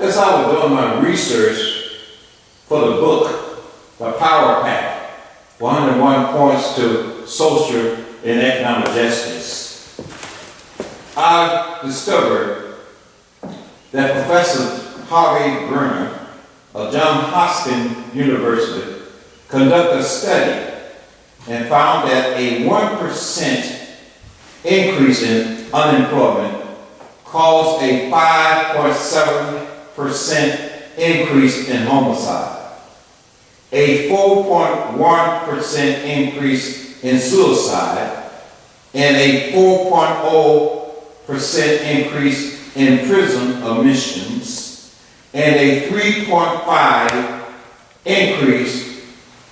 As I was doing my research for the book, The Power Pack, 101 Points to Social and Economic Justice, I discovered that Professor Harvey Brenner of Johns Hopkins University conducted a study and found that a 1% increase in unemployment caused a 5.7% increase in homicide, a 4.1% increase in suicide, and a 4.0% increase in prison admissions, and a 3.5% increase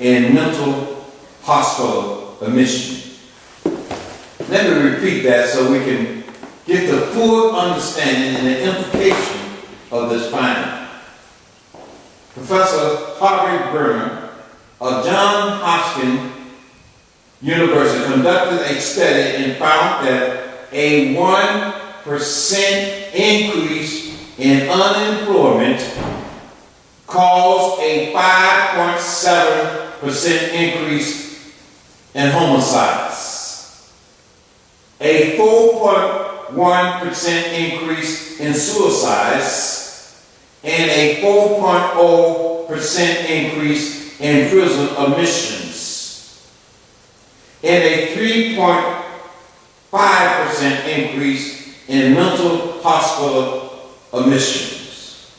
in mental hospital admission. Let me repeat that so we can get the full understanding and the implication of this finding. Professor Harvey Brenner of Johns Hopkins University conducted a study and found that a 1% increase in unemployment caused a 5.7% increase in homicides, a 4.1% increase in suicides, and a 4.0% increase in prison admissions, and a 3.5% increase in mental hospital admissions.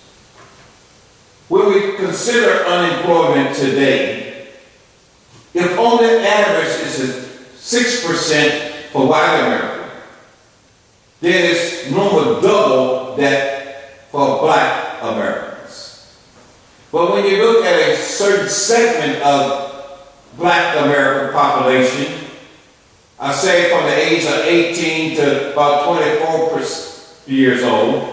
When we consider unemployment today, if on the average is 6% for white America, then it's normally double that for black Americans. But when you look at a certain segment of black American population, I say from the age of 18 to about 24 years old,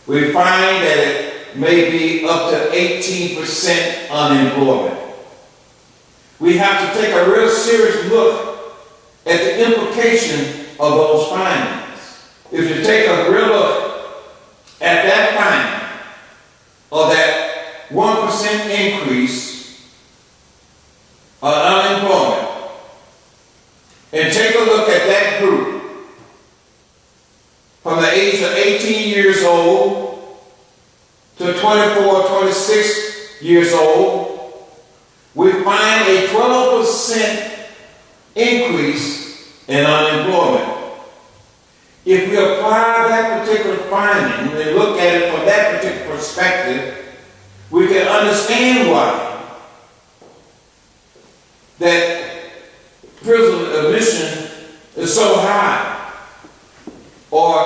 we find that it may be up to 18% unemployment. We have to take a real serious look at the implication of those findings. If you take a real look at that finding, or that 1% increase of unemployment, and take a look at that group from the age of 18 years old to 24, 26 years old, we find a 12% increase in unemployment. If we apply that particular finding and look at it from that particular perspective, we can understand why that prison admission is so high, or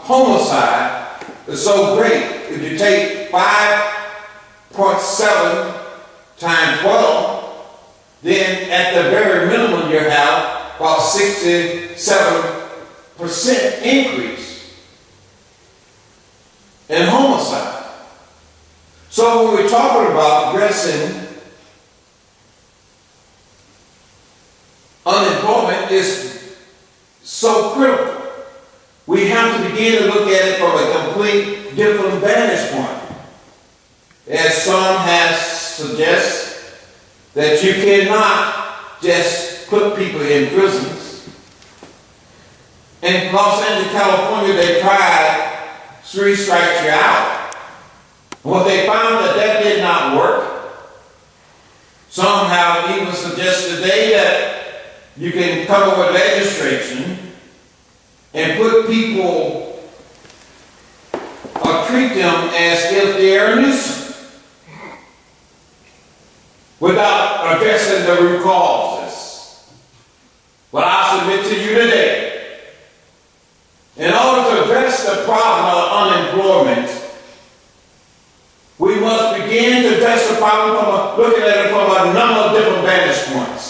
homicide is so great. If you take 5.7 times 12, then at the very minimum you have about 67% increase in homicide. So when we're talking about addressing unemployment is so critical. We have to begin to look at it from a complete different vantage point. As some have suggested, that you cannot just put people in prisons. In Los Angeles, California, they tried 3 strikes you out. What they found that did not work. Some have even suggested today that you can come up with legislation and put people or treat them as if they are a nuisance without addressing the root causes. But I submit to you today, in order to address the problem of unemployment, we must begin to address the problem from looking at it from a number of different vantage points.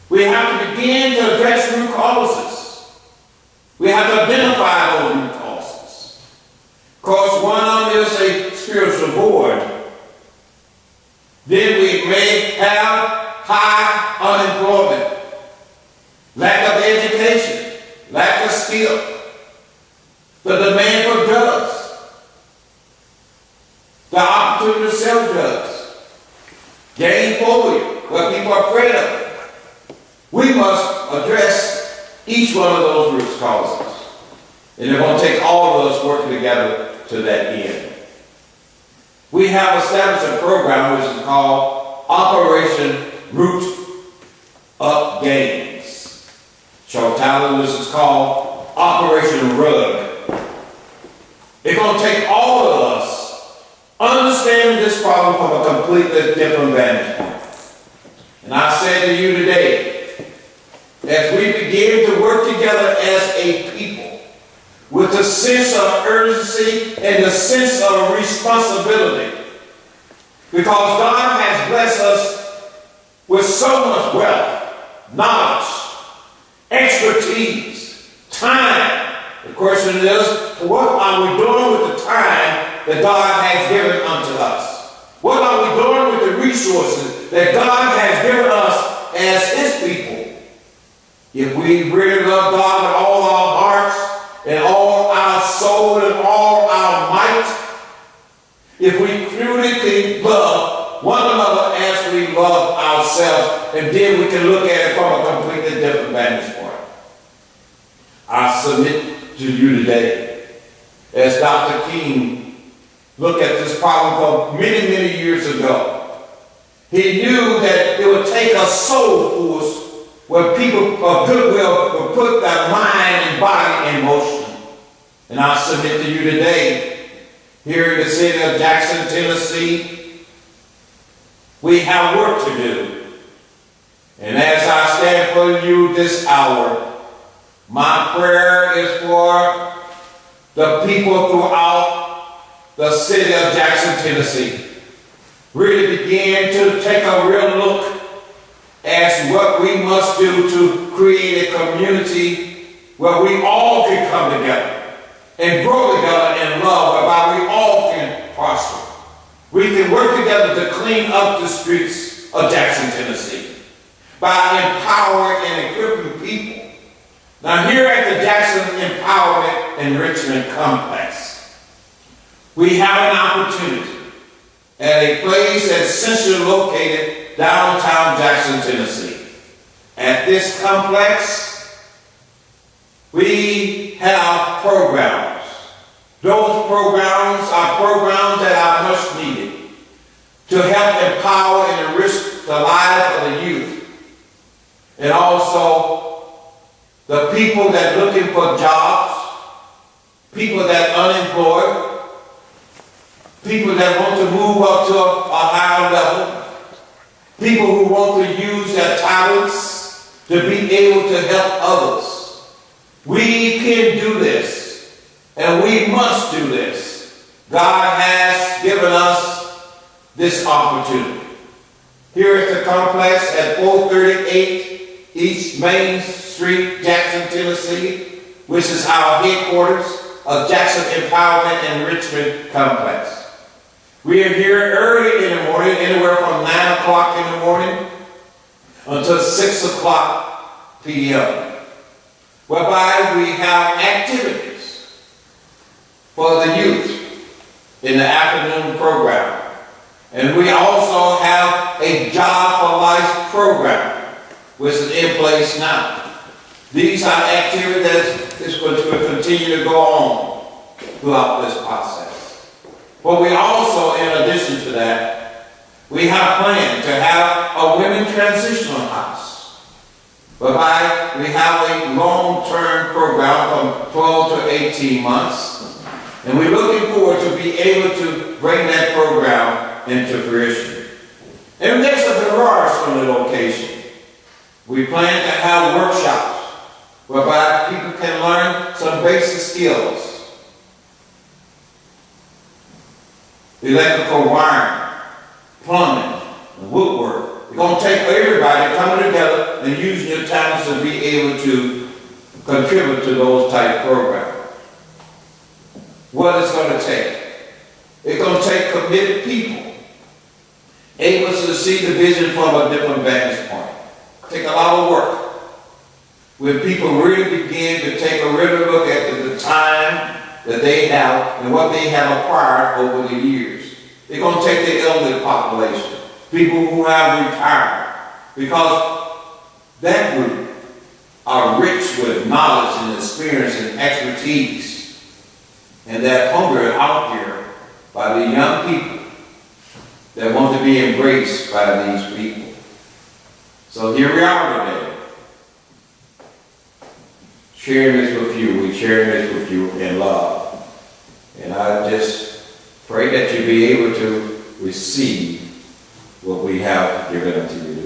We have to begin to address root causes. We have to identify those root causes. Of course, one of them is a spiritual void. Then we may have high unemployment, lack of education, lack of skill, the demand for drugs, the opportunity to sell drugs, gain phobia, what people are afraid of. We must address each one of those root causes. And it's going to take all of us working together to that end. We have established a program which is called Operation Root Up Gangs. Short title, which is called Operation Rug. It's going to take all of us understanding this problem from a completely different vantage point. And I say to you today, as we begin to work together as a people, with a sense of urgency and a sense of responsibility, because God has blessed us with so much wealth, knowledge, expertise, time. The question is, what are we doing with the time that God has given unto us? What are we doing with the resources that God has given us as His people? If we really love God with all our hearts and all our soul and all our might, if we truly can love one another as we love ourselves, and then we can look at it from a completely different vantage point. I submit to you today, as Dr. King looked at this problem from many, many years ago. He knew that it would take a soul force where people of goodwill would put their mind and body in motion. And I submit to you today, here in the city of Jackson, Tennessee, we have work to do. And as I stand for you this hour, my prayer is for the people throughout the city of Jackson, Tennessee. Really begin to take a real look at what we must do to create a community where we all can come together and grow together in love, whereby we all can prosper. We can work together to clean up the streets of Jackson, Tennessee by empowering and equipping people. Now here at the Jackson Empowerment Enrichment Complex, we have an opportunity at a place that's centrally located downtown Jackson, Tennessee. At this complex, we have programs. Those programs are programs that are much needed to help empower and enrich the lives of the youth, and also the people that are looking for jobs, people that are unemployed, people that want to move up to a higher level, people who want to use their talents to be able to help others. We can do this, and we must do this. God has given us this opportunity. Here at the complex at 438 East Main Street, Jackson, Tennessee, which is our headquarters of Jackson Empowerment and Enrichment Complex. We are here early in the morning, anywhere from 9 o'clock in the morning until 6 o'clock p.m., whereby we have activities for the youth in the afternoon program. And we also have a Job for Life program, which is in place now. These are activities that is going to continue to go on throughout this process. But we also, in addition to that, we have planned to have a women transitional house, whereby we have a long-term program from 12 to 18 months, and we're looking forward to be able to bring that program into fruition. And there's a garage on the location. We plan to have workshops whereby people can learn some basic skills. Electrical wiring, plumbing, and woodwork. It's going to take everybody coming together and using your talents to be able to contribute to those type programs. What it's going to take? It's going to take committed people, able to see the vision from a different vantage point. Take a lot of work. When people really begin to take a real look at the time that they have and what they have acquired over the years. They're going to take the elderly population, people who have retired, because that group are rich with knowledge and experience and expertise, and they're hungry out there by the young people that want to be embraced by these people. So here we are today, sharing this with you. We're sharing this with you in love. And I just pray that you be able to receive what we have given unto you.